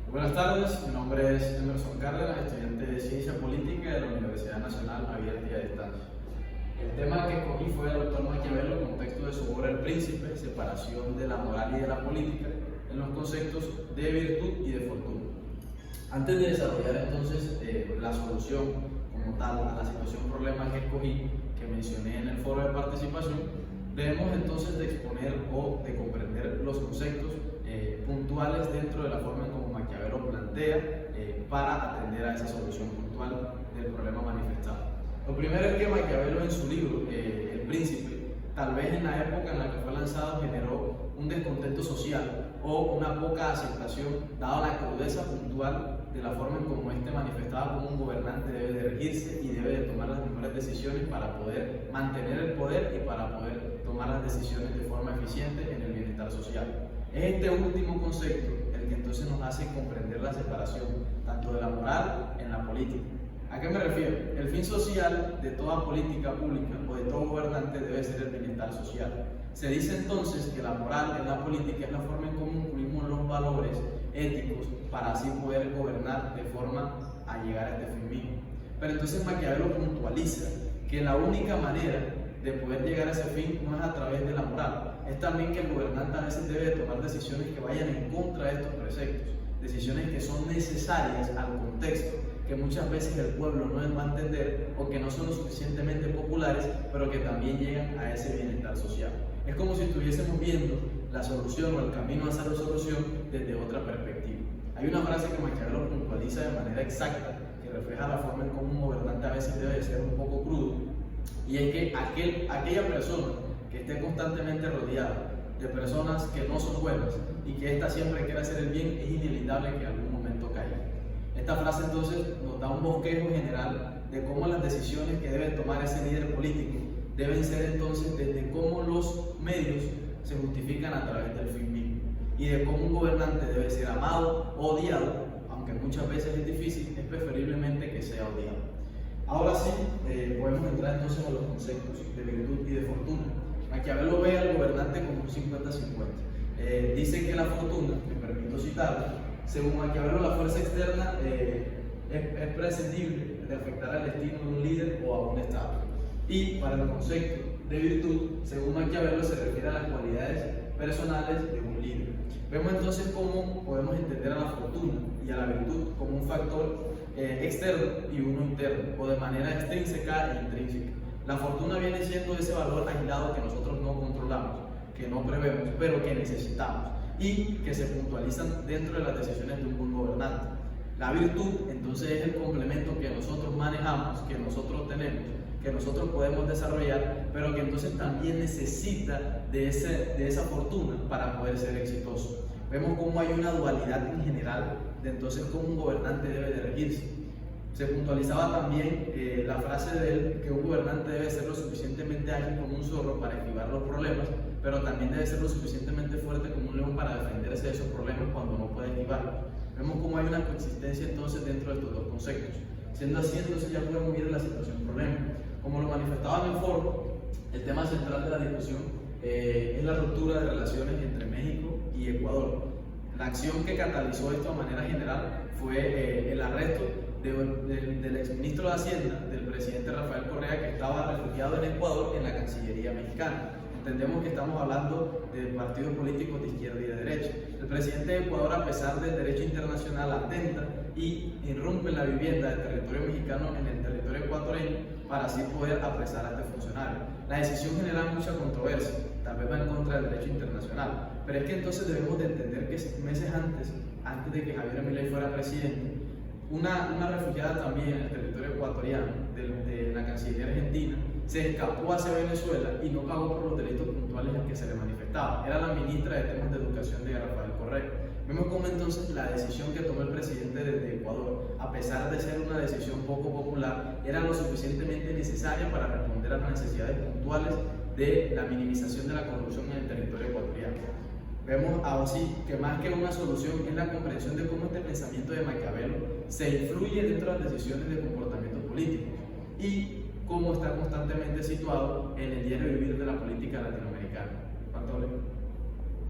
Buenas tardes, mi nombre es Emerson Cárdenas, estudiante de Ciencia Política de la Universidad Nacional Abierta y a Distancia. El tema que escogí fue el autor Maquiavelo en contexto de su obra El Príncipe, separación de la moral y de la política, en los conceptos de virtud y de fortuna. Antes de desarrollar entonces la solución como tal a la situación problema que escogí, que mencioné en el foro de participación, debemos entonces de exponer o de comprender los conceptos puntuales dentro de la forma en como Maquiavelo plantea para atender a esa solución puntual del problema manifestado. Lo primero es que Maquiavelo en su libro El Príncipe, tal vez en la época en la que fue lanzado, generó un descontento social o una poca aceptación, dada la crudeza puntual de la forma en como este manifestaba como un gobernante debe de regirse y debe de tomar las mejores decisiones para poder mantener el poder y para poder tomar las decisiones de forma eficiente en el bienestar social. Es este último concepto el que entonces nos hace comprender la separación tanto de la moral en la política. ¿A qué me refiero? El fin social de toda política pública o de todo gobernante debe ser el bienestar social. Se dice entonces que la moral en la política es la forma en cómo incluimos los valores éticos para así poder gobernar de forma a llegar a este fin mismo. Pero entonces Maquiavelo puntualiza que la única manera de poder llegar a ese fin no es a través de la moral, es también que el gobernante a veces debe tomar decisiones que vayan en contra de estos preceptos, decisiones que son necesarias al contexto, que muchas veces el pueblo no va a entender o que no son lo suficientemente populares, pero que también llegan a ese bienestar social. Es como si estuviésemos viendo la solución o el camino hacia la solución desde otra perspectiva. Hay una frase que Maquiavelo puntualiza de manera exacta, que refleja la forma en cómo un gobernante a veces debe de ser un poco crudo, y es que aquella persona que esté constantemente rodeada de personas que no son buenas y que ésta siempre quiere hacer el bien, es inevitable que en algún momento caiga. Esta frase entonces nos da un bosquejo general de cómo las decisiones que debe tomar ese líder político deben ser entonces desde cómo los medios se justifican a través del fin mismo y de cómo un gobernante debe ser amado o odiado, aunque muchas veces es difícil, es preferiblemente que sea odiado. Ahora sí, podemos entrar entonces a los conceptos de virtud y de fortuna. Maquiavelo ve al gobernante como un 50-50. Dice que la fortuna, me permito citarlo, según Maquiavelo, la fuerza externa es prescindible de afectar al destino de un líder o a un Estado. Y para el concepto de virtud, según Maquiavelo, se refiere a las cualidades personales de un líder. Vemos entonces cómo podemos entender a la fortuna y a la virtud como un factor externo y uno interno, o de manera extrínseca e intrínseca. La fortuna viene siendo ese valor aislado que nosotros no controlamos, que no prevemos, pero que necesitamos y que se puntualizan dentro de las decisiones de un buen gobernante. La virtud entonces es el complemento que nosotros manejamos, que nosotros tenemos, que nosotros podemos desarrollar, pero que entonces también necesita de esa fortuna para poder ser exitoso. Vemos cómo hay una dualidad en general de entonces cómo un gobernante debe de regirse. Se puntualizaba también la frase de él que un gobernante debe ser lo suficientemente ágil como un zorro para esquivar los problemas, pero también debe ser lo suficientemente fuerte como un león para defenderse de esos problemas cuando no puede esquivarlos. Vemos cómo hay una consistencia entonces dentro de estos dos conceptos. Siendo así, entonces ya podemos ir a la situación problema. Como lo manifestaba en el foro, el tema central de la discusión es la ruptura de relaciones entre México y Ecuador. La acción que catalizó esto de manera general fue el arresto del exministro de Hacienda, del presidente Rafael Correa, que estaba refugiado en Ecuador en la Cancillería mexicana. Entendemos que estamos hablando de partidos políticos de izquierda y de derecha. El presidente de Ecuador, a pesar del derecho internacional, atenta y irrumpe en la vivienda del territorio mexicano en el territorio ecuatoriano para así poder apresar a este funcionario. La decisión genera mucha controversia, tal vez va en contra del derecho internacional, pero es que entonces debemos de entender que meses antes de que Javier Milei fuera presidente, una refugiada también en el territorio ecuatoriano de la Cancillería Argentina se escapó hacia Venezuela y no pagó por los delitos puntuales en que se le manifestaba. Era la ministra de temas de educación de Rafael Correa. Vemos cómo entonces la decisión que tomó el presidente de Ecuador, a pesar de ser una decisión poco popular, era lo suficientemente necesaria para responder a las necesidades puntuales de la minimización de la corrupción en el territorio ecuatoriano. Vemos así que más que una solución es la comprensión de cómo este pensamiento de Maquiavelo se influye dentro de las decisiones de comportamientos políticos y cómo está constantemente situado en el diario vivir de la política latinoamericana.